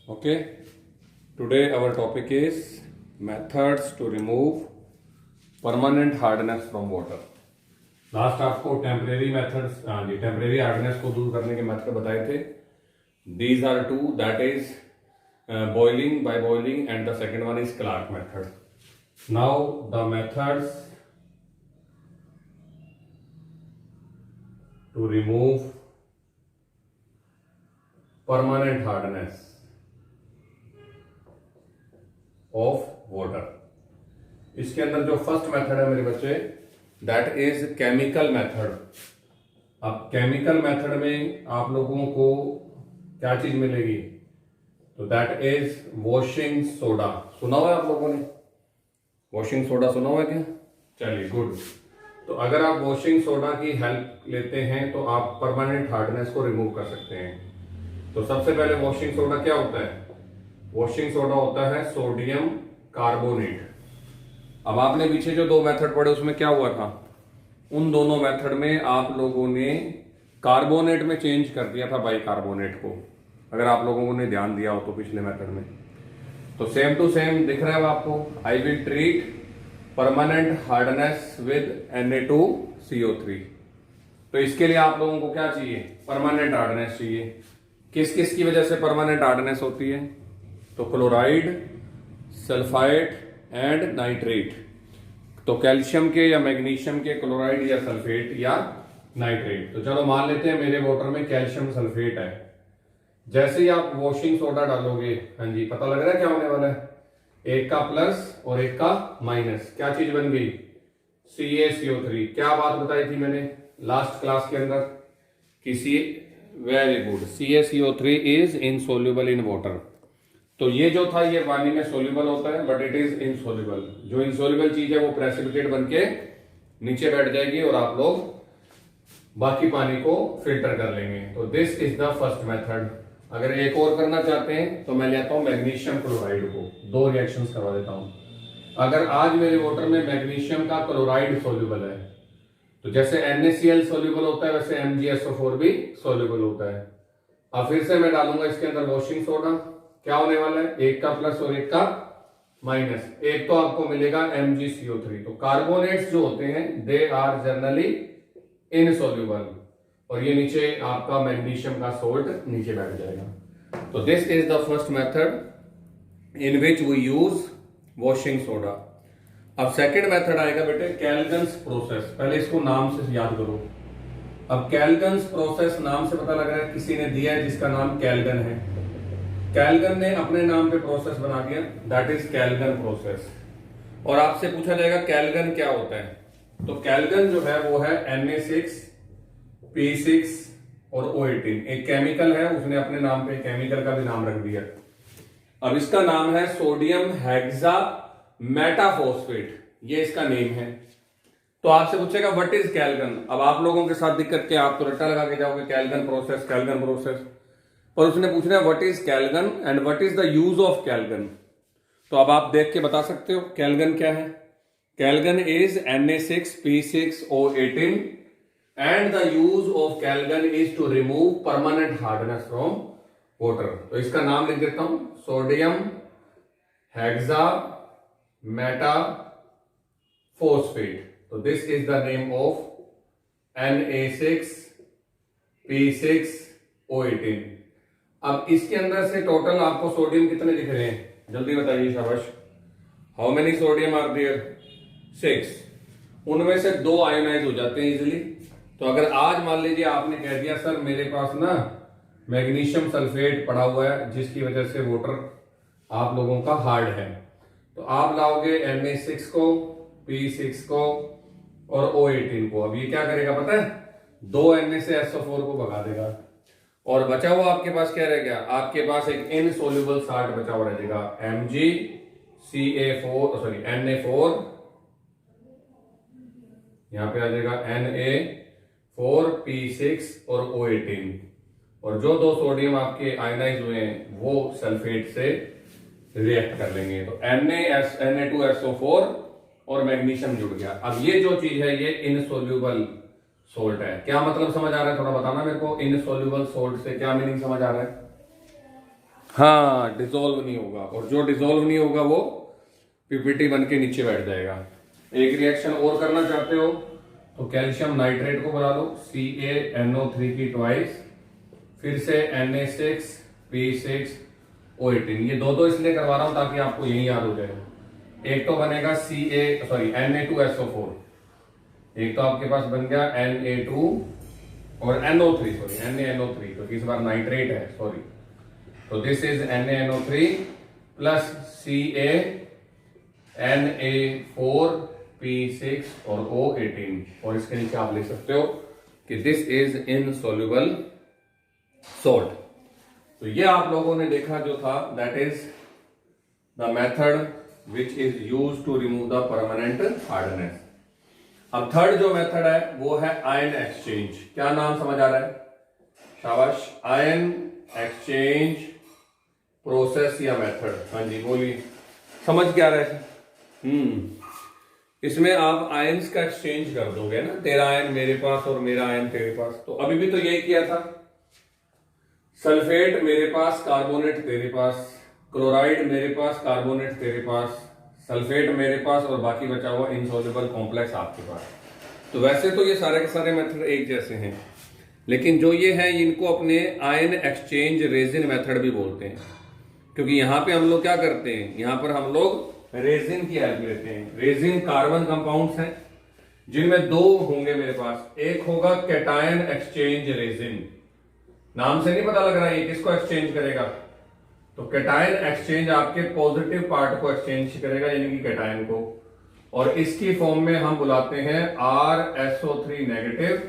Okay, today our topic is methods to remove permanent hardness from water. Last आपको temporary methods temporary hardness को दूर करने के method बताए थे. These are two, that is boiling by boiling and the second one is Clark method. Now the methods to remove permanent hardness of water. इसके अंदर जो फर्स्ट मेथड है मेरे बच्चे, दैट इज केमिकल मेथड. अब chemical method में आप लोगों को क्या चीज मिलेगी? तो दैट इज वॉशिंग सोडा. सुना हुआ है आप लोगों ने? वॉशिंग सोडा सुना हुआ है क्या? चलिए, गुड. तो अगर आप वॉशिंग सोडा की हेल्प लेते हैं तो आप परमानेंट हार्डनेस को रिमूव कर सकते हैं. तो सबसे पहले वॉशिंग सोडा क्या होता है? वॉशिंग सोडा होता है सोडियम कार्बोनेट. अब आपने पीछे जो दो मेथड पढ़े उसमें क्या हुआ था? उन दोनों मेथड में आप लोगों ने कार्बोनेट में चेंज कर दिया था बाइकार्बोनेट को, अगर आप लोगों ने ध्यान दिया हो तो पिछले मेथड में. तो सेम टू सेम दिख रहा है आपको. I will treat permanent hardness with Na2CO3. तो इसके लिए आप लोगों को क्या चाहिए? परमानेंट हार्डनेस चाहिए. किस किस की वजह से परमानेंट हार्डनेस होती है? तो क्लोराइड, सल्फाइड एंड नाइट्रेट. तो कैल्शियम के या मैग्नीशियम के क्लोराइड या सल्फेट या नाइट्रेट. तो चलो मान लेते हैं मेरे वाटर में कैल्शियम सल्फेट है. जैसे ही आप वॉशिंग सोडा डालोगे, हाँ जी, पता लग रहा है क्या होने वाला है? एक का प्लस और एक का माइनस. क्या चीज बन गई? CaCO3. क्या बात बताई थी मैंने लास्ट क्लास के अंदर? किसी very good, CaCO3 is insoluble in water. तो ये जो था ये पानी में सोल्यूबल होता है, बट इट इज इनसोल्यूबल. जो इनसोल्यूबल चीज है वो प्रेसिपिटेट बन के नीचे बैठ जाएगी और आप लोग बाकी पानी को फिल्टर कर लेंगे. तो this is the first method. अगर एक और करना चाहते हैं तो मैं लेता हूं मैग्नीशियम क्लोराइड को. दो रिएक्शंस करवा देता हूं. अगर आज मेरे वाटर में मैग्नीशियम का क्लोराइड सोल्यूबल है, तो जैसे NaCl सोल्यूबल होता है वैसे MgSO4 भी सोल्यूबल होता है. अब फिर से मैं डालूंगा इसके अंदर वॉशिंग सोडा. क्या होने वाला है? एक का प्लस और एक का माइनस. एक तो आपको मिलेगा MgCO3. तो कार्बोनेट्स जो होते हैं दे आर जनरली इनसोल्यूबल, और ये नीचे आपका मैग्नीशियम का सोल्ट नीचे बैठ जाएगा. तो this is the first method in which we use washing soda. अब सेकंड मेथड आएगा बेटे कैल्गन्स प्रोसेस. पहले इसको नाम से याद करो. अब कैल्गन्स प्रोसेस नाम से पता लग रहा है किसी ने दिया है जिसका नाम कैल्गन है. कैल्गन ने अपने नाम पे प्रोसेस बना दिया, दैट इज कैल्गन प्रोसेस. और आपसे पूछा जाएगा कैल्गन क्या होता है? तो कैल्गन जो है वो है Na6 P6 और O18. एक केमिकल है, उसने अपने नाम पे केमिकल का भी नाम रख दिया. अब इसका नाम है सोडियम हेक्सा मेटाफॉस्फेट. ये इसका नेम है. तो आपसे पूछेगा व्हाट इज कैल्गन. अब आप लोगों के साथ दिक्कत क्या, आप तो रट्टा लगा के जाओगे कैल्गन प्रोसेस कैल्गन प्रोसेस, पर उसने पूछना है what is Calgon and what is the use of Calgon. तो अब आप देख के बता सकते हो कैल्गन क्या है. कैल्गन is Na6 P6 O18 and the use of calgon is to remove permanent hardness from water. तो इसका नाम लिख देता हूं, सोडियम हेक्सा मेटाफॉस्फेट. तो this is the name of Na6 P6 O18. अब इसके अंदर से टोटल आपको सोडियम कितने दिख रहे हैं? जल्दी बताइए, शाबाश. How many sodium are there? 6. उनमें से 2 आयोनाइज हो जाते हैं इजिली. तो अगर आज मान लीजिए आपने कह दिया सर मेरे पास ना मैग्नीशियम सल्फेट पड़ा हुआ है जिसकी वजह से वाटर आप लोगों का हार्ड है, तो आप लाओगे Na6 को, P6 को और O18 को. अब ये क्या करेगा पता है? 2 Na से SO4 को भगा देगा और बचा हुआ आपके पास क्या रह गया? आपके पास एक इनसोल्यूबल साल्ट बचा हुआ रहेगा, Na4. यहां पे आ जाएगा Na4 P6 और O18. और जो 2 सोडियम आपके आयनाइज हुए हैं वो सल्फेट से रिएक्ट कर लेंगे. तो Na2SO4 और मैग्नीशियम जुड़ गया. अब ये जो चीज है ये इनसोल्यूबल सोल्ट है. क्या मतलब समझ आ रहा है? थोड़ा बताना मेरे को. इनसोल्यूबल सोल्ट से क्या मीनिंग समझ आ रहा है? हाँ, डिसॉल्व नहीं होगा, और जो डिसॉल्व नहीं होगा वो पीपीटी बन के नीचे बैठ जाएगा। एक रिएक्शन और करना चाहते हो तो कैल्शियम नाइट्रेट को बना लो CaNO3 की ट्वाइस, फिर से Na6P6O18। ये दो इसलिए करवा रहा हूं ताकि आपको यही याद हो जाए। एक तो बनेगा Na2SO4, एक तो आपके पास बन गया Na2 और NaNO3, तो इस बार नाइट्रेट है, सॉरी। तो this is NaNO3 plus CaNa4P6 और O18, और इसके नीचे आप लिख सकते हो कि दिस इज इनसॉल्युबल सॉल्ट। तो ये आप लोगों ने देखा जो था, that is the method which is use to remove the permanent hardness. अब थर्ड जो मेथड है वो है आयन एक्सचेंज। क्या नाम समझ आ रहा है? शाबाश, आयन एक्सचेंज प्रोसेस या मेथड। हाँ जी बोलिए, समझ क्या रहा है? इसमें आप आयंस का एक्सचेंज कर दोगे ना, तेरा आयन मेरे पास और मेरा आयन तेरे पास। तो अभी भी तो यही किया था, सल्फेट मेरे पास, कार्बोनेट तेरे पास, क्लोराइड मेरे पास, कार्बोनेट तेरे पास, सल्फेट मेरे पास, और बाकी बचा हुआ इनसॉल्युबल कॉम्प्लेक्स आपके पास। तो वैसे तो ये सारे के सारे मेथड एक जैसे हैं, लेकिन जो ये है इनको अपने आयन एक्सचेंज रेजिन मेथड भी बोलते हैं, क्योंकि यहां पे हम लोग क्या करते हैं, यहां पर हम लोग रेजिन की हेल्प लेते हैं। रेजिन कार्बन कंपाउंड्स हैं जिनमें दो होंगे मेरे पास, एक होगा कैटायन एक्सचेंज रेजिन। नाम से नहीं पता लग रहा है ये किसको एक्सचेंज करेगा? तो कैटायन एक्सचेंज आपके पॉजिटिव पार्ट को एक्सचेंज करेगा, यानी कि कैटायन को, और इसकी फॉर्म में हम बुलाते हैं RSO3 नेगेटिव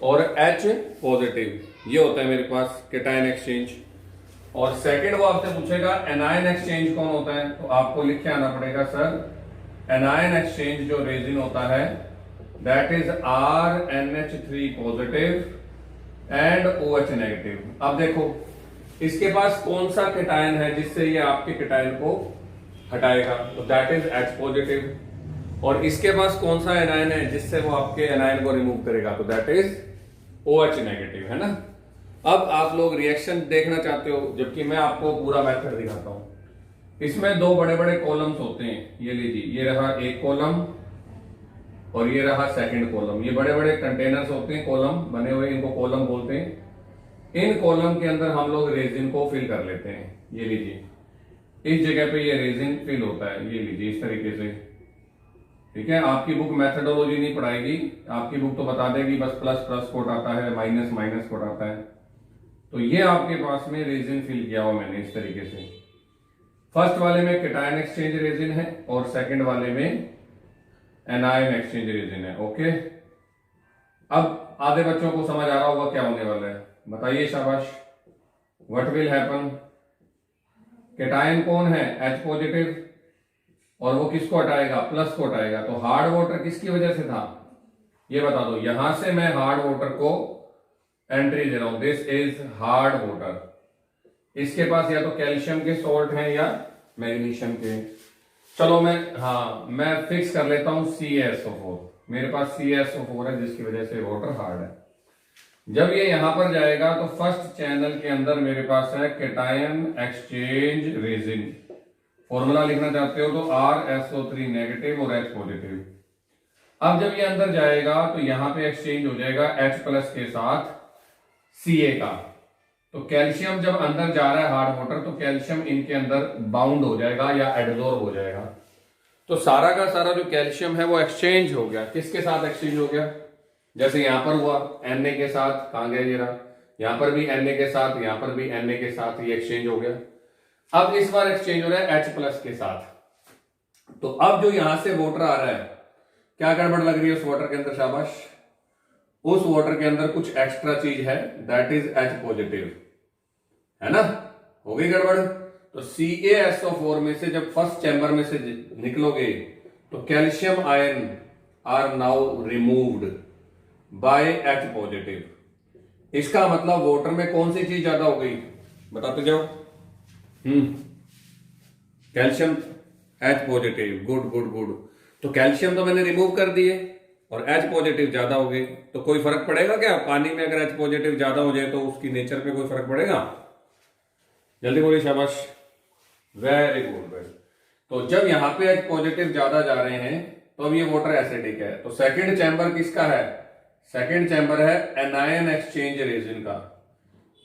और H पॉजिटिव। ये होता है मेरे पास कैटायन एक्सचेंज। और सेकंड वो आपसे पूछेगा एनायन एक्सचेंज कौन होता है, तो आपको लिख के आना पड़ेगा सर एनायन एक्सचेंज जो रेजिन होता है that is RNH3 positive and OH negative. अब देखो इसके पास कौन सा कैटायन है जिससे ये आपके कैटायन को हटाएगा, तो दैट इज H पॉजिटिव। और इसके पास कौन सा एनायन है जिससे वो आपके एनायन को रिमूव करेगा, तो दैट इज OH नेगेटिव, है ना। अब आप लोग रिएक्शन देखना चाहते हो, जबकि मैं आपको पूरा मेथड दिखाता हूं। इसमें दो बड़े बड़े कॉलम्स होते हैं, ये लीजिए, ये रहा एक कॉलम और ये रहा सेकंड कॉलम। ये बड़े बड़े कंटेनर्स होते हैं, कॉलम बने हुए, इनको कॉलम बोलते हैं। इन कॉलम के अंदर हम लोग रेजिन को फिल कर लेते हैं। ये लीजिए, इस जगह पे ये रेजिन फिल होता है, ये लीजिए इस तरीके से, ठीक है। आपकी बुक मेथडोलॉजी नहीं पढ़ाएगी, आपकी बुक तो बता देगी बस प्लस प्लस कोट आता है, माइनस माइनस कोट आता है। तो ये आपके पास में रेजिन फिल किया हुआ मैंने इस तरीके से। फर्स्ट वाले में कैटायन एक्सचेंज रेजिन है और सेकंड वाले में एनायन एक्सचेंज रेजिन है। ओके, अब आधे बच्चों को समझ आ रहा होगा क्या होने वाला है, बताइए शाबाश। What will happen? कैटायन कौन है? H पॉजिटिव, और वो किसको हटाएगा? प्लस को हटाएगा। तो हार्ड वाटर किसकी वजह से था ये बता दो। यहां से मैं हार्ड वाटर को एंट्री दे रहा हूं, दिस इज हार्ड वाटर। इसके पास या तो कैल्शियम के सॉल्ट हैं या मैग्नीशियम के। चलो मैं फिक्स कर लेता हूं CaSO4। मेरे पास CaSO4 है जिसकी वजह से वाटर हार्ड है। जब ये यहां पर जाएगा तो फर्स्ट चैनल के अंदर मेरे पास है कैटायन एक्सचेंज रेजिन। फॉर्मूला लिखना चाहते हो तो RSO3 नेगेटिव और H पॉजिटिव। अब जब ये अंदर जाएगा तो यहां पे एक्सचेंज हो जाएगा H प्लस के साथ Ca का। तो कैल्शियम जब अंदर जा रहा है हार्ड वाटर, तो कैल्शियम इनके अंदर बाउंड हो जाएगा या एडजॉर्ब हो जाएगा। तो सारा का सारा जो कैल्शियम है वो एक्सचेंज हो गया। किसके साथ एक्सचेंज हो गया? जैसे यहां पर हुआ Na के साथ, कहां गया ये रहा, यहां पर भी Na के साथ, यहां पर भी Na के साथ, ये एक्सचेंज हो गया। अब इस बार एक्सचेंज हो रहा है H प्लस के साथ। तो अब जो यहां से वाटर आ रहा है, क्या गड़बड़ लग रही है उस वाटर के अंदर? शाबाश, उस वाटर के अंदर कुछ एक्स्ट्रा चीज है, दैट इज H पॉजिटिव, है ना। हो गई गड़बड़। तो CaSO4 में से जब फर्स्ट चैम्बर में से निकलोगे तो calcium ion are now removed by H positive. इसका मतलब वाटर में कौन सी चीज ज्यादा हो गई, बताते जाओ। Calcium H positive, good good good. तो कैल्शियम तो मैंने रिमूव कर दिए और H पॉजिटिव ज्यादा हो गए, तो कोई फर्क पड़ेगा क्या? पानी में अगर H पॉजिटिव ज्यादा हो जाए तो उसकी नेचर पे कोई फर्क पड़ेगा? जल्दी बोलिए, शाबाश, वेरी गुड। तो जब यहाँ पे H पॉजिटिव ज्यादा जा रहे हैं तो अब ये वाटर एसिडिक है। तो सेकंड चैम्बर किसका है? सेकंड चैम्बर है एनायन एक्सचेंज रेजिन का।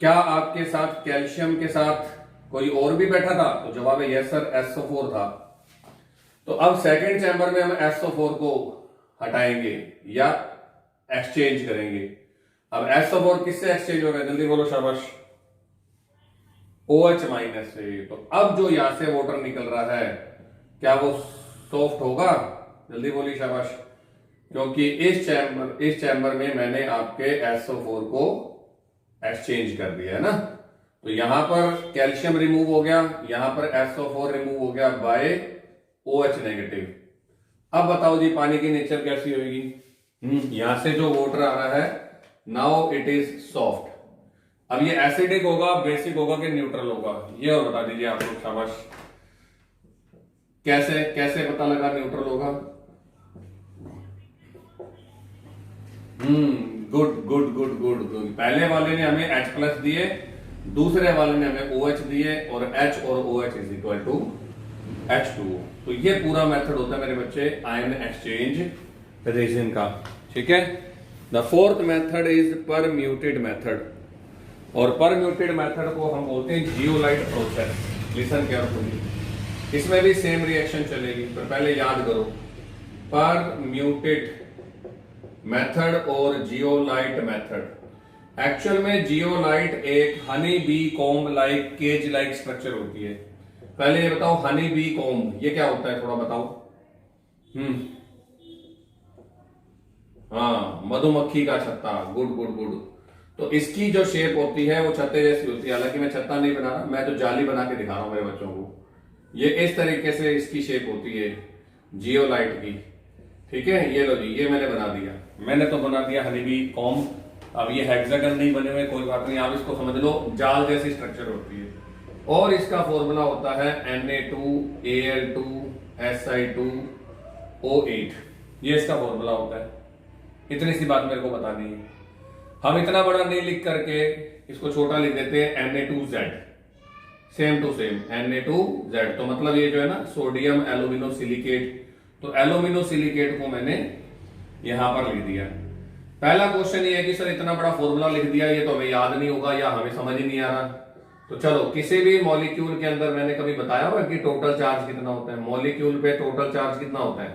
क्या आपके साथ कैल्शियम के साथ कोई और भी बैठा था? तो जवाब है यस सर, SO4 था। तो अब सेकंड चैम्बर में हम SO4 को हटाएंगे या एक्सचेंज करेंगे। अब SO4 किससे एक्सचेंज होगा? जल्दी बोलो, शाबाश, OH माइनस से। तो अब जो यहां से वाटर निकल रहा है क्या वो सॉफ्ट होगा? जल्दी बोलिए, शाबाश, क्योंकि इस चैम्बर में मैंने आपके SO4 को एक्सचेंज कर दिया है ना। तो यहां पर कैल्शियम रिमूव हो गया, यहां पर SO4 रिमूव हो गया बाय OH नेगेटिव। अब बताओ जी पानी की नेचर कैसी होगी? यहां से जो वाटर आ रहा है नाउ इट इज सॉफ्ट। अब ये एसिडिक होगा, बेसिक होगा कि न्यूट्रल होगा? ये और बता दीजिए आप लोग, शाबाश। कैसे कैसे पता लगा न्यूट्रल होगा? Good good good good good. पहले वाले ने हमें H प्लस दिए, दूसरे वाले ने हमें OH दिए, और H और OH is equal to H2O। तो ये पूरा मेथड होता है मेरे बच्चे आयन एक्सचेंज रेजिन का, ठीक है। The fourth method is permutit method, और परम्यूटेड मेथड को हम बोलते हैं जियोलाइट प्रोसेस। लिसन केयरफुली, इसमें भी सेम रिएक्शन चलेगी, पर पहले याद करो परम्यूटेड मेथड और जियोलाइट मेथड। एक्चुअल में जियोलाइट एक honey bee comb like cage like structure होती है। पहले ये बताओ हनी बी कॉम्ब ये क्या होता है, थोड़ा बताओ। हाँ, मधुमक्खी का छत्ता, गुड गुड गुड। तो इसकी जो शेप होती है वो छत्ते जैसी होती है। हालांकि मैं छत्ता नहीं बना रहा, मैं तो जाली बना के दिखा रहा हूं मेरे बच्चों को। ये इस तरीके से इसकी शेप होती है जियोलाइट की, ठीक है। ये लो जी, ये मैंने बना दिया, मैंने तो बना दिया हनीबी कॉम्ब। अब ये हेक्सागन नहीं बने हुए, कोई बात नहीं, आप इसको समझ लो जाल जैसी स्ट्रक्चर होती है। और इसका फॉर्मूला होता है Na2Al2Si2O8। ये इसका फॉर्मूला होता है। इतनी सी बात मेरे को बतानी है। हम इतना बड़ा नहीं लिख करके इसको छोटा लिख देते हैं Na2Z, same to same Na2Z। तो मतलब ये जो है ना सोडियम एल्यूमिनो सिलिकेट, तो एल्यूमिनो सिलिकेट को मैंने यहां पर लिख दिया। पहला क्वेश्चन ये है कि सर इतना बड़ा फॉर्मूला लिख दिया, ये तो हमें याद नहीं होगा या हमें समझ ही नहीं आ रहा। तो चलो, किसी भी मॉलिक्यूल के अंदर मैंने कभी बताया हुआ कि टोटल चार्ज कितना होता है? मॉलिक्यूल पे टोटल चार्ज कितना होता है?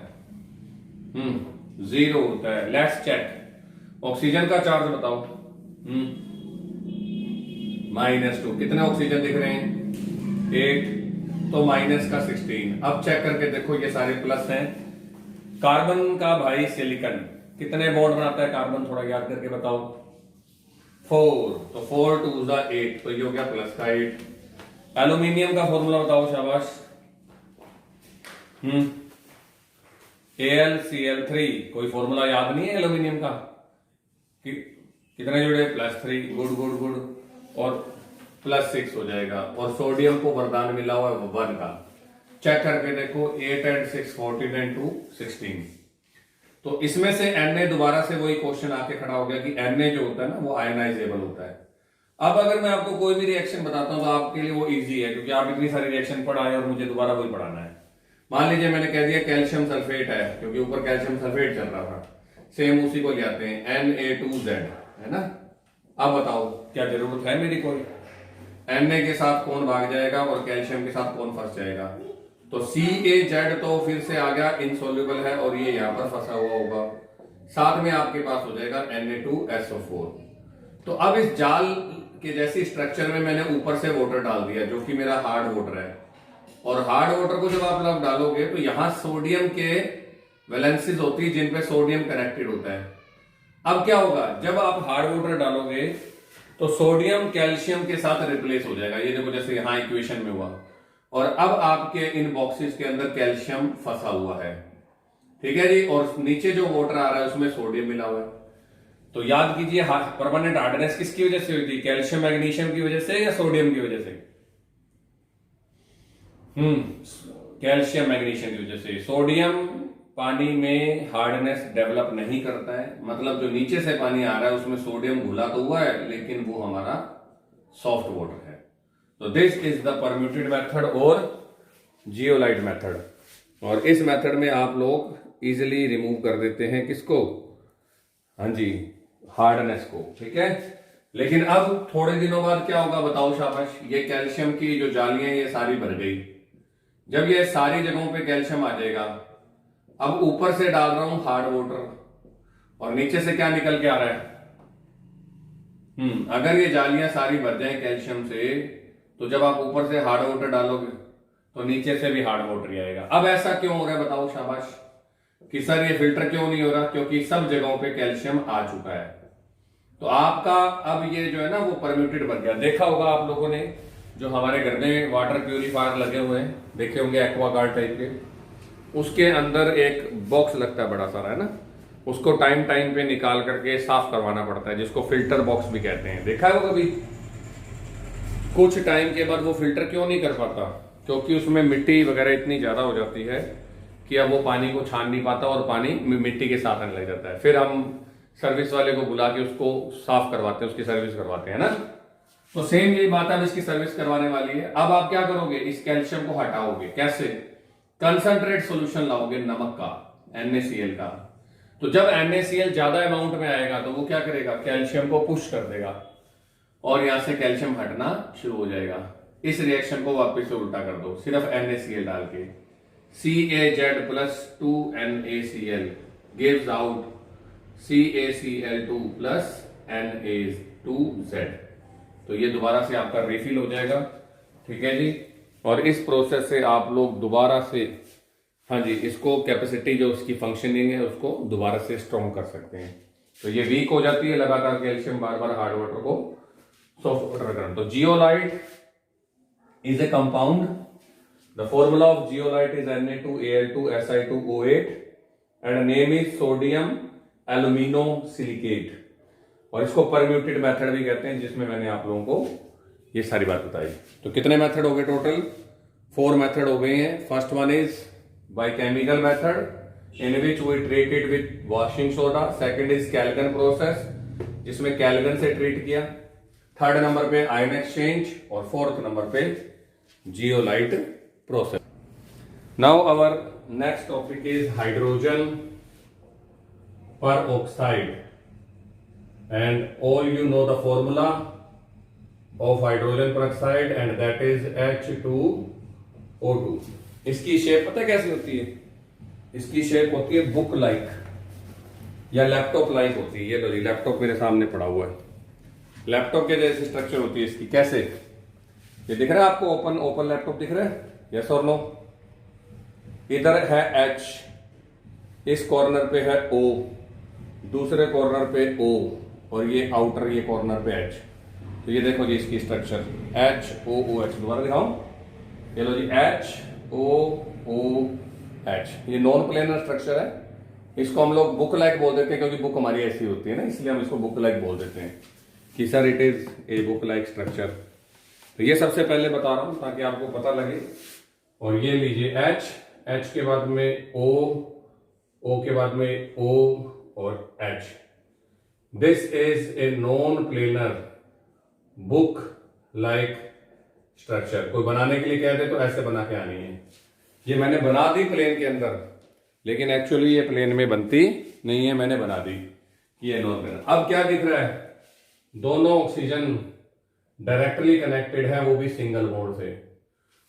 0 होता है। Let's check. ऑक्सीजन का चार्ज बताओ। -2। कितने ऑक्सीजन दिख रहे हैं? 8, तो माइनस का 16। अब चेक करके देखो, ये सारे प्लस हैं। कार्बन का भाई सिलिकॉन कितने बॉन्ड बनाता है कार्बन? थोड़ा याद करके बताओ। 4, तो 4 2 8, तो ये हो गया प्लस का 8। एल्यूमिनियम का फॉर्मूला बताओ, शाबाश। AlCl3, कोई फॉर्मूला याद नहीं है एल्यूमिनियम का? कितने जुड़े? +3, गुड गुड गुड, और +6 हो जाएगा। और सोडियम को वरदान मिला हुआ है 1 का। चेक करके देखो, 8 and 6 14 and 2 16। तो इसमें से Na दोबारा से वही क्वेश्चन आके खड़ा हो गया कि Na जो होता है ना वो आयनाइजेबल होता है। अब अगर मैं आपको कोई भी रिएक्शन बताता हूं तो आपके लिए वो इजी है, क्योंकि आप इतनी सारी रिएक्शन पढ़ाए और मुझे दोबारा वही पढ़ाना है। मान लीजिए मैंने कह दिया कैल्शियम सल्फेट है, क्योंकि ऊपर कैल्शियम सल्फेट चल रहा था, सेम उसी को ले आते हैं Na2Z, है ना। अब बताओ क्या जरूरत है मेरी कोई? Na के साथ कौन भाग जाएगा और कैल्शियम के साथ कौन फंस जाएगा? तो CaZ तो फिर से आ गया, इनसोल्यूबल है, और ये यहां पर फंसा हुआ होगा। साथ में आपके पास हो जाएगा Na2SO4। तो अब इस जाल के जैसी स्ट्रक्चर में मैंने ऊपर से वाटर डाल दिया, जो कि मेरा हार्ड वाटर है। और हार्ड वाटर को जब आप लोग डालोगे तो यहां सोडियम के वैलेंसीज होती है जिन पे सोडियम कनेक्टेड होता है। अब क्या होगा, जब आप हार्ड वाटर डालोगे तो सोडियम कैल्शियम के साथ रिप्लेस हो जाएगा। ये देखो जैसे यहां इक्वेशन में हुआ, और अब आपके इन बॉक्सेस के अंदर कैल्शियम फंसा हुआ है, ठीक है जी। और नीचे जो वाटर आ रहा है उसमें सोडियम मिला हुआ है। तो याद कीजिए, परमानेंट हार्डनेस किसकी वजह से हुई थी? कैल्शियम मैग्नीशियम की वजह से या सोडियम की वजह से? कैल्शियम मैग्नीशियम की वजह से। सोडियम पानी में हार्डनेस डेवलप नहीं करता है, मतलब जो नीचे से पानी आ रहा है उसमें सोडियम घुला तो हुआ है, लेकिन वो हमारा सॉफ्ट वाटर है। तो this is the permuted method और जियोलाइट मेथड। और इस मेथड में आप लोग इजिली रिमूव कर देते हैं किसको, हाँ जी, हार्डनेस को, ठीक है। लेकिन अब थोड़े दिनों बाद क्या होगा बताओ शाबाश, ये कैल्शियम की जो जालियां ये सारी भर गई। जब ये सारी जगहों पे कैल्शियम आ जाएगा, अब ऊपर से डाल रहा हूं हार्ड वाटर और नीचे से क्या निकल के आ रहा है, अगर ये जालियां सारी भर जाए कैल्शियम से, तो जब आप ऊपर से हार्ड वाटर डालोगे तो नीचे से भी हार्ड वाटर ही आएगा। अब ऐसा क्यों हो रहा है बताओ शाबाश, कि सर ये फिल्टर क्यों नहीं हो रहा, क्योंकि सब जगहों पे कैल्शियम आ चुका है। तो आपका अब ये जो है ना वो परम्यूटेड बन गया। देखा होगा आप लोगों ने, जो हमारे घर में वाटर प्यूरिफायर लगे हुए हैं देखे होंगे एक्वागार्ड टाइप के, उसके अंदर एक बॉक्स लगता है बड़ा सारा, है ना, उसको टाइम टाइम पे निकाल करके साफ करवाना पड़ता है, जिसको फिल्टर बॉक्स भी कहते हैं। देखा है वो कभी? कुछ टाइम के बाद वो फिल्टर क्यों नहीं कर पाता, क्योंकि उसमें मिट्टी वगैरह इतनी ज्यादा हो जाती है कि अब वो पानी को छान नहीं पाता और पानी मिट्टी के साथ आने लग जाता है। फिर हम सर्विस वाले को बुला के उसको साफ करवाते हैं, उसकी सर्विस करवाते हैं ना। तो सेम यही बात अब इसकी सर्विस करवाने वाली है। अब आप क्या करोगे, इस कैल्शियम को हटाओगे कैसे, कंसंट्रेट सॉल्यूशन लाओगे नमक का, NaCl का। तो जब NaCl ज्यादा अमाउंट में आएगा तो वो क्या करेगा, कैल्शियम को पुश कर देगा और यहां से कैल्शियम हटना शुरू हो जाएगा। इस रिएक्शन को वापस से उल्टा कर दो, सिर्फ NaCl डाल के, CaZ plus 2NaCl gives out CaCl2 plus Na2Z। तो ये दोबारा से आपका रिफिल हो जाएगा, ठीक है जी। और इस प्रोसेस से आप लोग दोबारा से, हाँ जी, इसको कैपेसिटी जो उसकी फंक्शनिंग है उसको दोबारा से स्ट्रॉन्ग कर सकते हैं। तो ये वीक हो जाती है लगातार कैल्शियम बार बार हार्ड वाटर को सॉफ्ट वाटर करना। तो zeolite is a compound, the formula of zeolite is Na2Al2Si2O8 and name is sodium alumino silicate. और इसको परम्यूटेड मेथड भी कहते हैं, जिसमें मैंने आप लोगों को ये सारी बात बताई। तो कितने मेथड हो गए टोटल, 4 मेथड हो गए हैं। First one is by chemical method in which we treated with washing soda. Second is Calgon process, जिसमें कैल्गन से ट्रीट किया। थर्ड नंबर पे आयन एक्सचेंज और फोर्थ नंबर पे zeolite process. Now our next topic is hydrogen peroxide, and all you know the formula of hydrogen peroxide and that is H2O2। इसकी shape पता है कैसी होती है, इसकी शेप होती है बुक लाइक या लैपटॉप लाइक होती है। ये लो जी, लैपटॉप मेरे सामने पड़ा हुआ है, लैपटॉप के जैसी स्ट्रक्चर होती है इसकी। कैसे, ये दिख रहा है आपको, ओपन लैपटॉप दिख रहा है, यस और नो। इधर है H, इस कॉर्नर पे है O, दूसरे कॉर्नर पे O, और ये आउटर ये कॉर्नर पे H। तो ये देखो जी इसकी स्ट्रक्चर HOOH। दोबारा दिखाऊं, ये लो जी HOOH। ये नॉन प्लेनर स्ट्रक्चर है, इसको हम लोग बुक लाइक बोल देते हैं, क्योंकि बुक हमारी ऐसी होती है ना, इसलिए हम इसको बुक लाइक बोल देते हैं कि sir it is a book like structure. तो ये सबसे पहले बता रहा हूं ताकि आपको पता लगे। और ये लीजिए H के बाद में O के बाद में O और H। This is a non planar book like structure. कोई बनाने के लिए कह दे तो ऐसे बना के आनी है। ये मैंने बना दी प्लेन के अंदर, लेकिन एक्चुअली ये प्लेन में बनती नहीं है, मैंने बना दी। ये नॉन प्लेनर। अब क्या दिख रहा है, दोनों ऑक्सीजन डायरेक्टली कनेक्टेड है, वो भी सिंगल बॉन्ड से।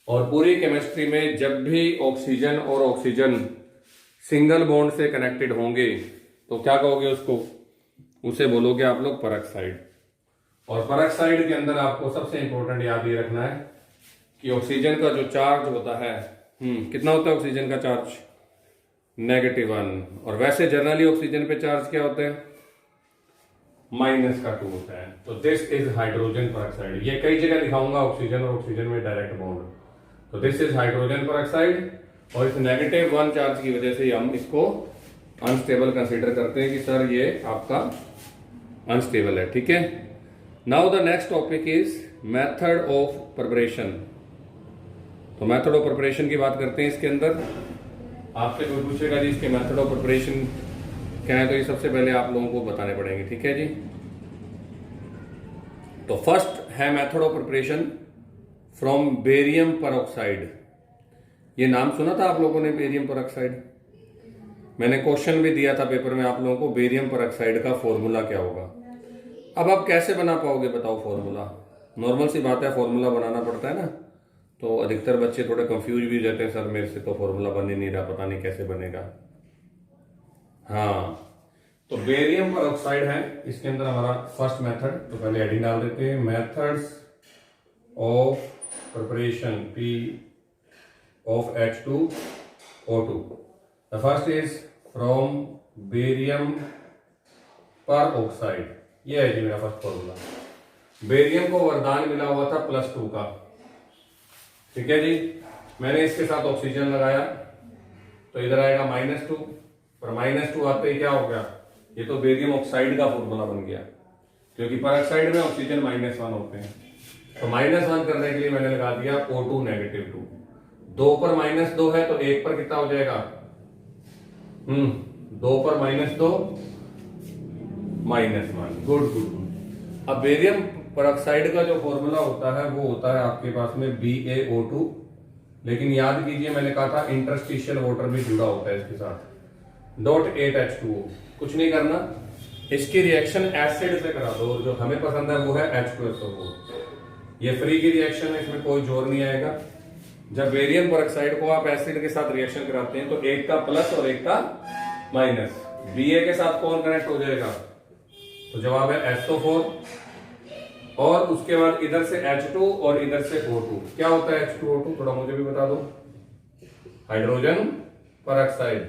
और पूरी केमिस्ट्री में जब भी ऑक्सीजन और ऑक्सीजन सिंगल बॉन्ड से कनेक्टेड होंगे तो क्या कहोगे उसको, उसे बोलोगे आप लोग पेरोक्साइड। और पेरोक्साइड के अंदर आपको सबसे इंपॉर्टेंट याद ये रखना है कि ऑक्सीजन का जो चार्ज होता है, कितना होता है ऑक्सीजन का चार्ज, -1। और वैसे जनरली ऑक्सीजन पे चार्ज क्या होता है, -2 होता है। तो दिस इज हाइड्रोजन पेरोक्साइड। ये कई जगह दिखाऊंगा ऑक्सीजन और ऑक्सीजन में डायरेक्ट बॉन्ड। तो दिस इज हाइड्रोजन पेरोक्साइड। और इस -1 चार्ज की वजह से हम इसको अनस्टेबल कंसीडर करते हैं कि सर ये आपका अनस्टेबल है, ठीक है। Now the next topic is method of preparation. तो मेथड ऑफ प्रिपरेशन की बात करते हैं। इसके अंदर आपसे कोई पूछेगा जी इसके मेथड ऑफ प्रिपरेशन क्या है, तो ये सबसे पहले आप लोगों को बताने पड़ेंगे, ठीक है जी। तो फर्स्ट है method of preparation from barium peroxide. ये नाम सुना था आप लोगों ने, बेरियम परऑक्साइड? मैंने क्वेश्चन भी दिया था पेपर में आप लोगों को, बेरियम परऑक्साइड का फॉर्मूला क्या होगा। अब आप कैसे बना पाओगे बताओ फॉर्मूला? नॉर्मल सी बात है, फॉर्मूला बनाना पड़ता है ना। तो अधिकतर बच्चे थोड़े कंफ्यूज भी हो जाते हैं, सर मेरे से तो फॉर्मूला बन ही नहीं रहा, पता नहीं कैसे बनेगा। हाँ, तो बेरियम परऑक्साइड है, इसके अंदर हमारा फर्स्ट मेथड, तो पहले हेडिंग डाल देते हैं, methods of preparation P of H2O2। The first is from barium peroxide. ये है जी मेरा फर्स्ट फॉर्मूला। बेरियम को वरदान मिला हुआ था +2 का, ठीक है जी। मैंने इसके साथ ऑक्सीजन लगाया तो इधर आएगा -2, पर -2 आते ही क्या हो गया, ये तो बेरियम ऑक्साइड का फॉर्मूला बन गया, क्योंकि परऑक्साइड में ऑक्सीजन -1 होते हैं। तो -1 करने के लिए मैंने लगा दिया O2 -2। 2 पर -2 है तो 1 पर कितना हो जाएगा, 2 पर -2 -1। Good good. अब बेरियम परऑक्साइड का जो फॉर्मूला होता है वो होता है आपके पास में BaO2, लेकिन याद कीजिए मैंने कहा था इंटरस्टिशियल वाटर भी जुड़ा होता है इसके साथ, .8H2O। कुछ नहीं करना, इसकी रिएक्शन एसिड से करा दो, जो हमें पसंद है वो है H2SO4। ये फ्री की रिएक्शन है, इसमें कोई जोर नहीं आएगा। जब बेरियम परऑक्साइड को आप एसिड के साथ रिएक्शन कराते हैं तो एक का प्लस और एक का माइनस, Ba के साथ कौन कनेक्ट हो जाएगा, तो जवाब है SO4। और उसके बाद इधर से H2 और इधर से O2। क्या होता है H2O2, थोड़ा मुझे भी बता दो। हाइड्रोजन परऑक्साइड,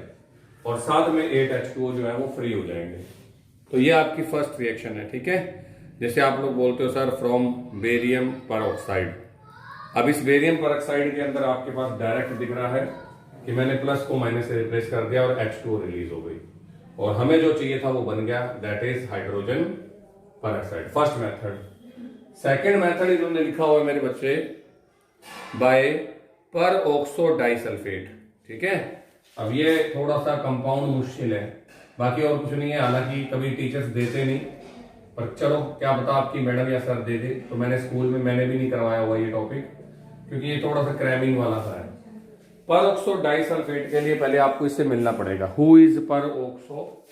और साथ में 8H2O जो है वो फ्री हो जाएंगे। तो ये आपकी फर्स्ट रिएक्शन है, ठीक है। जैसे आप लोग बोलते हो सर फ्रॉम बेरियम परऑक्साइड। अब इस बेरियम परऑक्साइड के अंदर आपके पास डायरेक्ट दिख रहा है कि मैंने प्लस को माइनस से रिप्लेस कर दिया और H2O रिलीज हो गई, और हमें जो चाहिए था वो बन गया, that is hydrogen peroxide. First method. Second method इन्होंने लिखा हुआ है मेरे बच्चे, बाय परऑक्सो डाइसल्फेट, ठीक है। अब ये थोड़ा सा कंपाउंड मुश्किल है, बाकी और कुछ नहीं है, हालांकि कभी टीचर्स देते नहीं, पर चलो क्या पता आपकी मैडम या सर दे दे। तो मैंने स्कूल में मैंने भी नहीं करवाया हुआ ये टॉपिक, क्योंकि ये थोड़ा सा क्रैमिंग वाला सा है। परऑक्सो डाइसल्फेट के लिए पहले आपको इससे मिलना पड़ेगा, हु इज परऑक्सो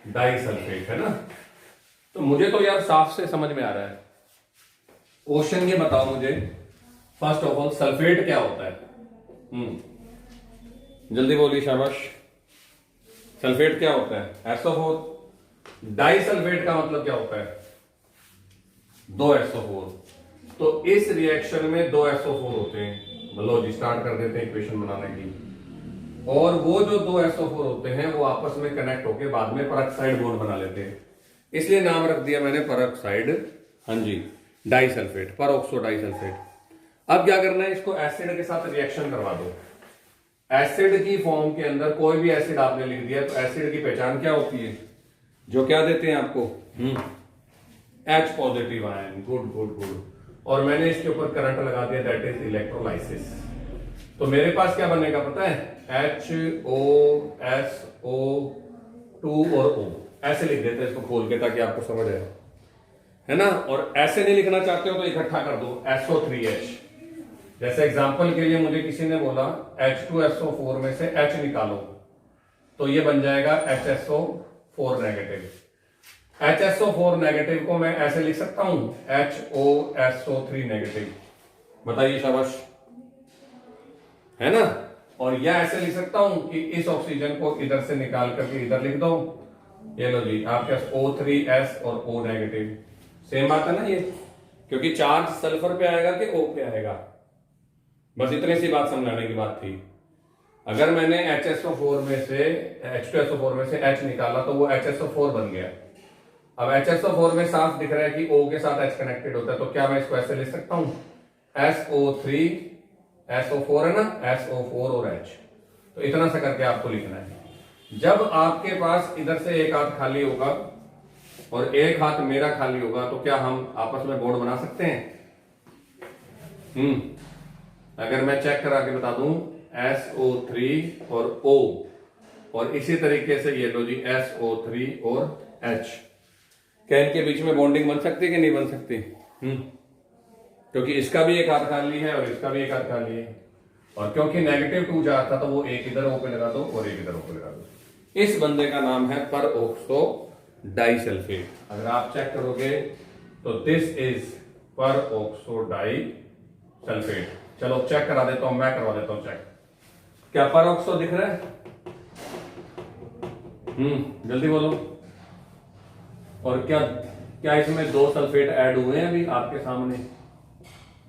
डाइसल्फेट, है ना। तो मुझे तो यार साफ से समझ में आ रहा है। क्वेश्चन ये बताओ मुझे, फर्स्ट ऑफ ऑल सल्फेट क्या होता है? जल्दी बोलिए, शाबाश। सल्फेट क्या होता है? SO4। डाइसल्फेट का मतलब क्या होता है? 2 SO4। तो इस रिएक्शन में 2 SO4 होते हैं। लो जी, स्टार्ट कर देते हैं इक्वेशन बनाने की। और वो जो 2 SO4 होते हैं वो आपस में कनेक्ट होके बाद में परऑक्साइड बॉन्ड बना लेते हैं, इसलिए नाम रख दिया मैंने परऑक्साइड, हाँ जी, डाइसल्फेट, परऑक्सो डाइसल्फेट। अब क्या करना है, इसको एसिड के साथ रिएक्शन करवा दो। एसिड की फॉर्म के अंदर कोई भी एसिड आपने लिख दिया तो एसिड की पहचान क्या होती है, जो क्या देते हैं आपको, H positive ion. Good good good. और मैंने इसके ऊपर करंट लगा दिया, दैट इज इलेक्ट्रोलाइसिस। तो मेरे पास क्या बनेगा पता है, HOSO2 और O। ऐसे लिख देते हैं इसको खोल के, ताकि आपको समझ आए, है ना। और ऐसे नहीं लिखना चाहते हो तो इकट्ठा कर दो, SO3H। जैसे एग्जांपल के लिए मुझे किसी ने बोला H2SO4 में से H निकालो, तो ये बन जाएगा HSO4 नेगेटिव। HSO4 नेगेटिव को मैं ऐसे लिख सकता हूं, HOSO3 नेगेटिव। बताइए, शाबाश, है ना। और यह ऐसे लिख सकता हूं कि इस ऑक्सीजन को इधर से निकाल करके इधर लिख दो, ये लो जी, आपके पास O3S और O नेगेटिव। सेम बात है ना ये, क्योंकि चार्ज सल्फर पे आएगा कि O पे आएगा, बस इतनी सी बात समझाने की बात थी। अगर मैंने H2SO4 में से H निकाला तो वो HSO4 बन गया। अब HSO4 में साफ दिख रहा है कि O के साथ H कनेक्टेड होता है, तो क्या मैं इसको ऐसे लिख सकता हूं, SO3 SO4 है ना, SO4 और H। तो इतना सा करके आपको लिखना है। जब आपके पास इधर से एक हाथ खाली होगा और एक हाथ मेरा खाली होगा, तो क्या हम आपस में बॉन्ड बना सकते हैं? अगर मैं चेक करा के बता दूं, SO3 और O, और इसी तरीके से ये लो जी, SO3 और H, क्या इनके बीच में बॉन्डिंग बन सकती है कि नहीं बन सकती? क्योंकि इसका भी एक हाथ खाली है और इसका भी एक हाथ खाली है, और क्योंकि -2 चार्ज था तो वो एक इधर O पे लगा दो और एक इधर O पे लगा दो। इस बंदे का नाम है पर ऑक्सो डाइसल्फेट। अगर आप चेक करोगे तो दिस इज पर ऑक्सो डाइसल्फेट। चलो चेक करा देता हूं, मैं करवा देता हूं चेक। क्या पर ऑक्सो दिख रहा है? जल्दी बोलो। और क्या क्या इसमें 2 सल्फेट ऐड हुए हैं अभी आपके सामने?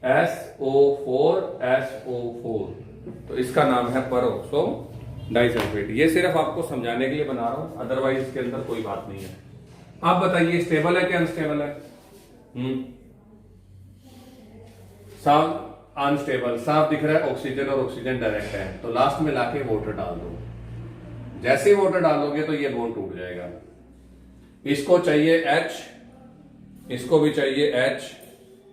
SO4 SO4। तो इसका नाम है पर ऑक्सो डाइसल्फेट। ये सिर्फ आपको समझाने के लिए बना रहा हूं, अदरवाइज इसके अंदर कोई बात नहीं है। आप बताइए स्टेबल है कि अनस्टेबल है? साफ अनस्टेबल, साफ दिख रहा है ऑक्सीजन और ऑक्सीजन डायरेक्ट है, तो लास्ट में लाके वाटर डाल दो। जैसे ही वाटर डालोगे तो ये बॉन्ड टूट जाएगा। इसको चाहिए H, इसको भी चाहिए H,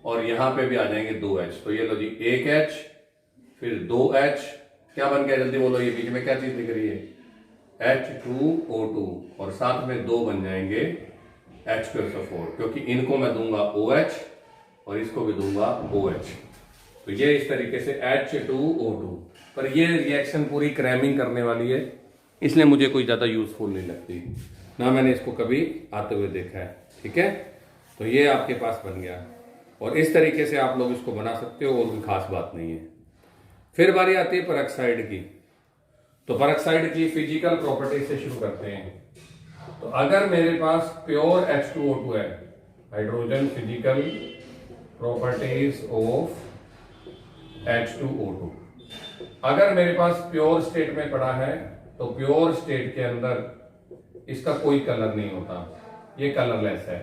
और यहां पे भी आ जाएंगे 2H। तो ये लो जी, 1H फिर 2H, क्या बन गया जल्दी बोलो? ये बीच में क्या चीज दिख रही है? H2O2, और साथ में 2 बन जाएंगे H2SO4, क्योंकि इनको मैं दूंगा OH और इसको भी दूंगा OH। तो ये इस तरीके से H2O2। पर ये रिएक्शन पूरी क्रैमिंग करने वाली है, इसलिए मुझे कोई ज्यादा यूजफुल नहीं लगती, ना मैंने इसको कभी आते हुए देखा है। ठीक है, तो ये आपके पास बन गया, और इस तरीके से आप लोग इसको बना सकते हो, और कोई खास बात नहीं है। फिर बारी आती है पेरोक्साइड की। तो पेरोक्साइड की फिजिकल प्रॉपर्टी से शुरू करते हैं। तो अगर मेरे पास प्योर H2O2 है, hydrogen physical properties of H2O2, अगर मेरे पास प्योर स्टेट में पड़ा है तो प्योर स्टेट के अंदर इसका कोई कलर नहीं होता, ये कलरलेस है।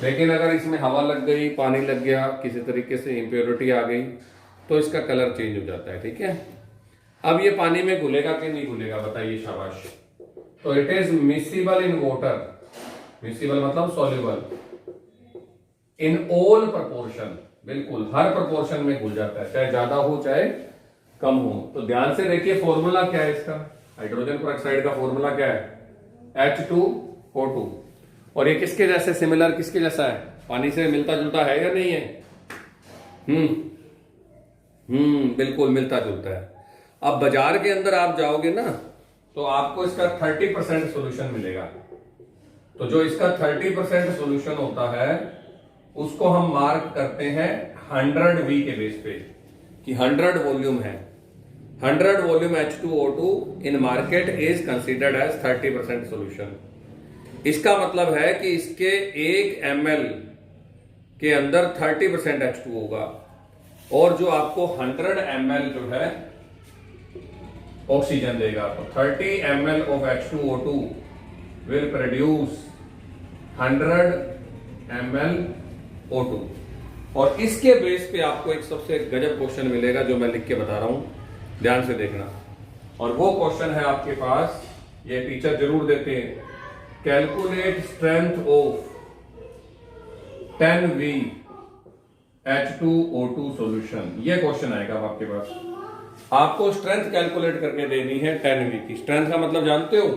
लेकिन अगर इसमें हवा लग गई, पानी लग गया, किसी तरीके से इम्प्योरिटी आ गई, तो इसका कलर चेंज हो जाता है। ठीक है, अब ये पानी में घुलेगा कि नहीं घुलेगा बताइए, शाबाश। तो it is miscible in water. Miscible मतलब सॉल्युबल इन ऑल प्रपोर्शन, बिल्कुल हर प्रपोर्शन में घुल जाता है, चाहे ज्यादा हो चाहे कम हो। तो ध्यान से देखिए फॉर्मूला क्या है इसका। हाइड्रोजन पेरोक्साइड का फॉर्मूला क्या है? H2O2। और ये किसके जैसे सिमिलर, किसके जैसा है? पानी से मिलता जुलता है या नहीं है? बिल्कुल मिलता जुलता है। अब बाजार के अंदर आप जाओगे ना, तो आपको इसका 30% सोल्यूशन मिलेगा। तो जो इसका 30% सोल्यूशन होता है उसको हम मार्क करते हैं 100V के बेस पे, कि 100 वॉल्यूम है। 100 volume H2O2 in market is considered as 30% solution. इसका मतलब है कि इसके 1 ml के अंदर 30% H2O होगा, और जो आपको 100 ml जो है ऑक्सीजन देगा। तो 30 ml of H2O2 will produce 100 ml O2। और इसके बेस पे आपको एक सबसे गजब क्वेश्चन मिलेगा जो मैं लिख के बता रहा हूं, ध्यान से देखना। और वो क्वेश्चन है आपके पास, ये टीचर जरूर देते हैं, calculate strength of 10V H2O2 solution. ये क्वेश्चन आएगा अब आपके पास। आपको स्ट्रेंथ कैलकुलेट करके देनी है 10V की। स्ट्रेंथ का मतलब जानते हो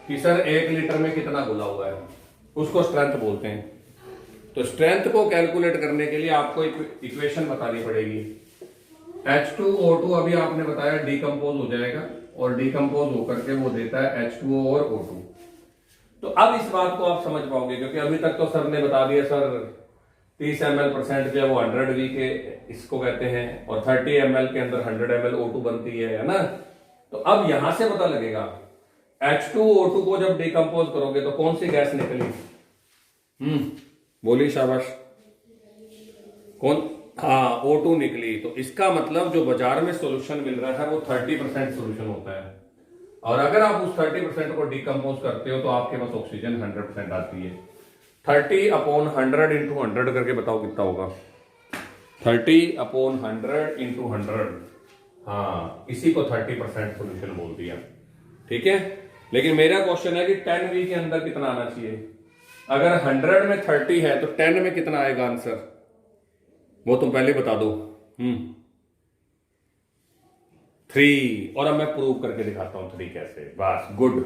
कि सर 1 लीटर में कितना घुला हुआ है, उसको स्ट्रेंथ बोलते हैं। तो स्ट्रेंथ को कैलकुलेट करने के लिए आपको एक इक्वेशन बतानी पड़ेगी। H2O2 अभी आपने बताया डिकम्पोज हो जाएगा, और डिकम्पोज होकर के वो देता है H2O और O2। तो अब इस बात को आप समझ पाओगे, क्योंकि अभी तक तो सर ने बता दिया सर 30 ml% जो है वो 100V के इसको कहते हैं, और 30 ml के अंदर 100 ml O2 बनती है ना। तो अब यहां से पता लगेगा H2O2 को जब डिकम्पोज करोगे तो कौन सी गैस निकली? बोली शाबाश, कौन? हाँ, O2 निकली। तो इसका मतलब जो बाजार में सॉल्यूशन मिल रहा है वो 30% सॉल्यूशन होता है, और अगर आप उस 30% को डिकम्पोज करते हो तो आपके पास ऑक्सीजन 100% आती है। 30/100 इंटू 100 करके बताओ कितना होगा? 30/100 इंटू 100। हाँ, इसी को 30% सॉल्यूशन बोल दिया। ठीक है, लेकिन मेरा क्वेश्चन है कि 10V के अंदर कितना आना चाहिए? अगर 100 में 30 है तो 10 में कितना आएगा आंसर? वो तुम पहले बता दो। 3। और अब मैं प्रूव करके दिखाता हूं 3 कैसे। बस, गुड।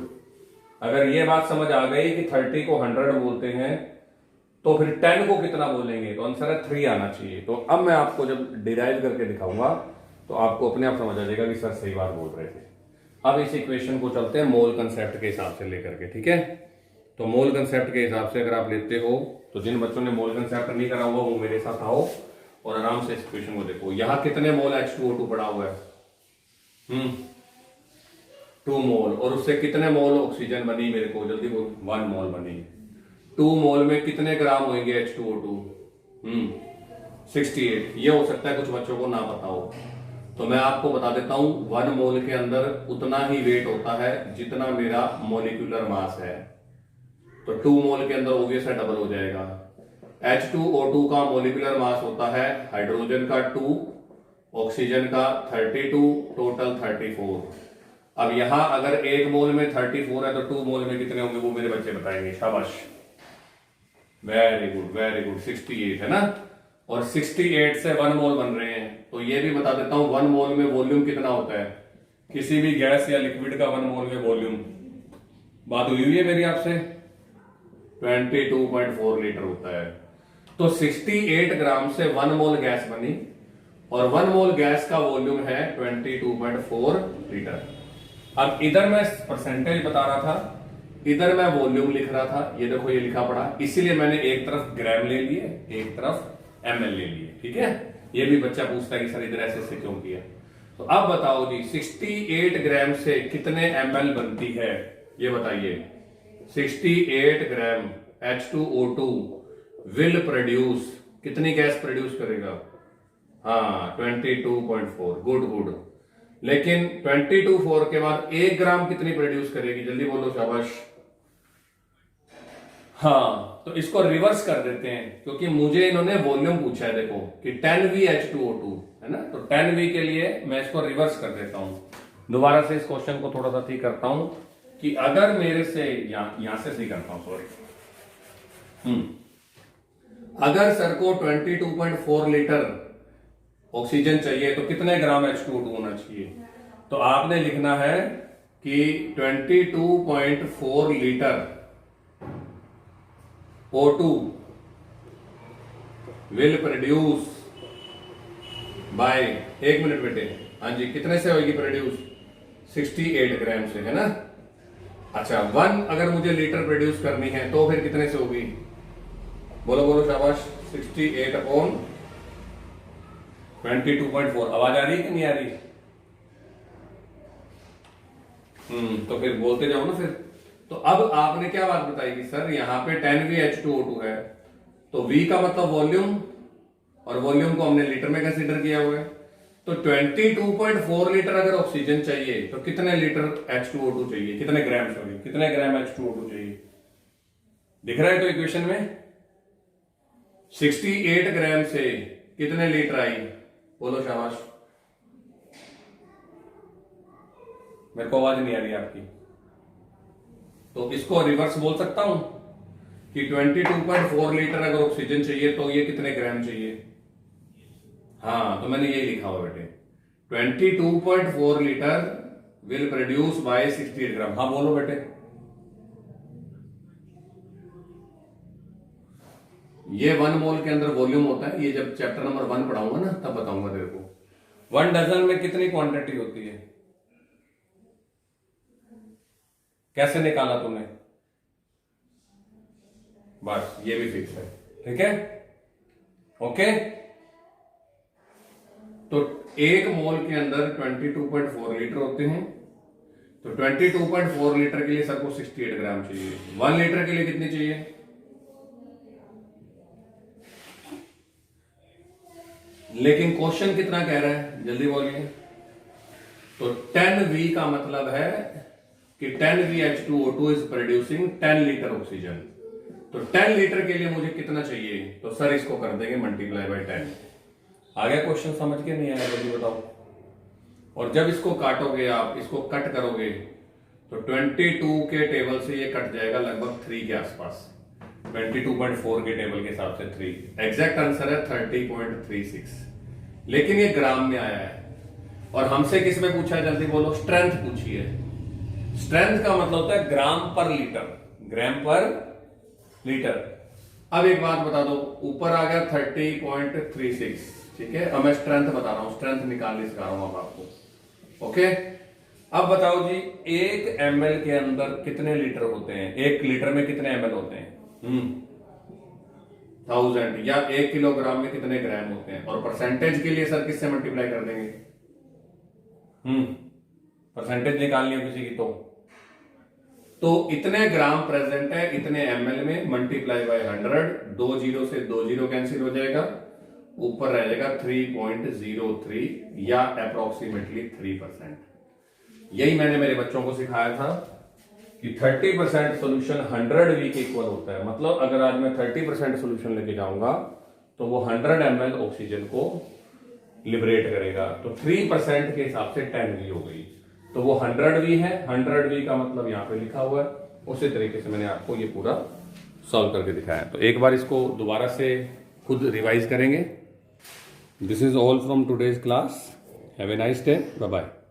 अगर ये बात समझ आ गई कि 30 को 100 बोलते हैं तो फिर 10 को कितना बोलेंगे, तो आंसर है 3 आना चाहिए। तो अब मैं आपको जब डिराइव करके दिखाऊंगा तो आपको अपने आप समझ आ जाएगा कि सर सही बात बोल रहे थे। अब इस इक्वेशन को चलते हैं मोल कंसेप्ट के हिसाब से लेकर के, ठीक है। तो मोल कंसेप्ट के हिसाब से अगर आप लेते हो तो जिन बच्चों ने मोल कंसेप्ट नहीं करा हुआ वो मेरे साथ आओ और आराम से इस इक्वेशन को देखो। यहां कितने मोल H2O2 पड़ा हुआ है? 2 मोल। और उससे कितने मोल ऑक्सीजन बनी, मेरे को जल्दी बोल। 1 मोल बनी। 2 मोल में कितने ग्राम होंगे H2O2? 68। ये हो सकता है कुछ बच्चों को ना पता हो, तो मैं आपको बता देता हूं। 1 मोल के अंदर उतना ही वेट होता है जितना मेरा मॉलिक्यूलर मास है। तो 2 मोल के अंदर ऑब्वियस है डबल हो जाएगा। H2O2 का मॉलिक्यूलर मास होता है हाइड्रोजन का 2, ऑक्सीजन का 32, टोटल 34। अब यहां अगर 1 मोल में 34 है तो 2 मोल में कितने होंगे वो मेरे बच्चे बताएंगे। शाबाश, वेरी गुड वेरी गुड। 68 है ना, और 68 से 1 मोल बन रहे हैं। तो ये भी बता देता हूं 1 मोल में वॉल्यूम कितना होता है किसी भी गैस या लिक्विड का। 1 मोल में वॉल्यूम, बात हुई है मेरी आपसे, 22.4 लीटर होता है। तो 68 ग्राम से 1 मोल गैस बनी और 1 मोल गैस का वॉल्यूम है 22.4 लीटर। अब इधर मैं परसेंटेज बता रहा था, इधर मैं वॉल्यूम लिख रहा था। ये देखो ये लिखा पड़ा, इसीलिए मैंने एक तरफ ग्राम ले लिए, एक तरफ ml ले लिए, ठीक है। ये भी बच्चा पूछता है कि सर इधर ऐसे क्यों किया। तो अब बताओ जी 68 ग्राम से कितने ml बनती है, ये बताइए। 68 ग्राम H2O2 विल प्रोड्यूस, कितनी गैस प्रोड्यूस करेगा? हाँ 22.4। Good good. लेकिन 22.4 के बाद 1 ग्राम कितनी प्रोड्यूस करेगी, जल्दी बोलो, शाबाश। हाँ, तो इसको रिवर्स कर देते हैं क्योंकि मुझे इन्होंने वॉल्यूम पूछा है। देखो कि 10V H2O2 है ना, तो 10V के लिए मैं इसको रिवर्स कर देता हूं। दोबारा से इस क्वेश्चन को थोड़ा सा ठीक करता हूं कि अगर मेरे से यहां से सही करता हूं, सॉरी। अगर सर को 22.4 लीटर ऑक्सीजन चाहिए तो कितने ग्राम H2O2 होना चाहिए? तो आपने लिखना है कि 22.4 litre O2 will produce by, 1 minute बेटे, हाँ जी, कितने से होगी प्रोड्यूस? 68 ग्राम से, है ना। अच्छा 1 अगर मुझे लीटर प्रोड्यूस करनी है तो फिर कितने से होगी? बोलो बोलो, शाबाश। 68 अपॉन 22.4। आवाज आ रही है कि नहीं आ रही? तो फिर बोलते जाओ ना फिर। तो अब आपने क्या बात बताई कि सर यहां पे 10V H2O2 है, तो V का मतलब वॉल्यूम, और वॉल्यूम को हमने लीटर में कंसीडर किया हुआ है। तो 22.4 लीटर अगर ऑक्सीजन चाहिए तो कितने लीटर H2O2 चाहिए, कितने ग्राम, सॉरी कितने ग्राम H2O2 चाहिए? दिख रहा है तो इक्वेशन में 68 ग्राम से कितने लीटर आई, बोलो शाबाश। मेरे को आवाज नहीं आ रही आपकी, तो इसको रिवर्स बोल सकता हूं कि 22.4 लीटर अगर ऑक्सीजन चाहिए तो ये कितने ग्राम चाहिए? हाँ, तो मैंने ये लिखा हुआ बेटे, 22.4 लीटर विल प्रोड्यूस बाय 68 ग्राम। हाँ बोलो बेटे। ये 1 मोल के अंदर वॉल्यूम होता है। ये जब चैप्टर नंबर 1 पढ़ाऊंगा ना तब बताऊंगा तेरे को। 1 डजन में कितनी क्वांटिटी होती है, कैसे निकाला तूने? बस ये भी फिक्स है, ठीक है, ओके। तो 1 मोल के अंदर 22.4 लीटर होते हैं। तो 22.4 लीटर के लिए सर को 68 ग्राम चाहिए। 1 लीटर के लिए कितनी चाहिए? लेकिन क्वेश्चन कितना कह रहा है, जल्दी बोलिए। तो 10V का मतलब है कि 10V H2O2 is producing 10 litre oxygen. तो 10 लीटर के लिए मुझे कितना चाहिए? तो सर इसको कर देंगे मल्टीप्लाई बाय 10। आ गया क्वेश्चन समझ के? नहीं आया, जल्दी बताओ। और जब इसको काटोगे, आप इसको कट करोगे तो 22 के टेबल से ये कट जाएगा लगभग 3 के आसपास। 22.4 के टेबल के हिसाब से 3। एग्जैक्ट आंसर है 30.36। लेकिन ये ग्राम में आया है। और हमसे किस में पूछा है, जल्दी बोलो। स्ट्रेंथ पूछी है। स्ट्रेंथ का मतलब होता है ग्राम पर लीटर, ग्राम पर लीटर। अब एक बात बता दो, ऊपर आ गया 30.36, ठीक है। अब मैं स्ट्रेंथ बता रहा हूं, स्ट्रेंथ निकालनी सिखा रहा हूं अब आपको, ओके। अब बताओ जी, 1 ml के अंदर कितने लीटर होते हैं? 1 लीटर में कितने ml होते हैं? 1000। या 1 किलोग्राम में कितने ग्राम होते हैं? और परसेंटेज के लिए सर किससे मल्टीप्लाई कर देंगे? परसेंटेज निकालनी है किसी की तो इतने ग्राम प्रेजेंट है इतने ml में, मल्टीप्लाई बाय 100, 2 जीरो से 2 जीरो कैंसिल हो जाएगा, ऊपर रह जाएगा 3.03 या अप्रोक्सीमेटली 3%। यही मैंने मेरे बच्चों को सिखाया था कि 30% सोल्यूशन 100V के इक्वल होता है। मतलब अगर आज मैं 30% सोल्यूशन लेके जाऊंगा तो वो 100 ml ऑक्सीजन को लिबरेट करेगा, तो 3% के हिसाब से 10V हो गई, तो वो 100V है। 100V का मतलब यहाँ पे लिखा हुआ है, उसी तरीके से मैंने आपको ये पूरा सॉल्व करके दिखाया। तो एक बार इसको दोबारा से खुद रिवाइज करेंगे। This is all from today's class. Have a nice day, bye bye.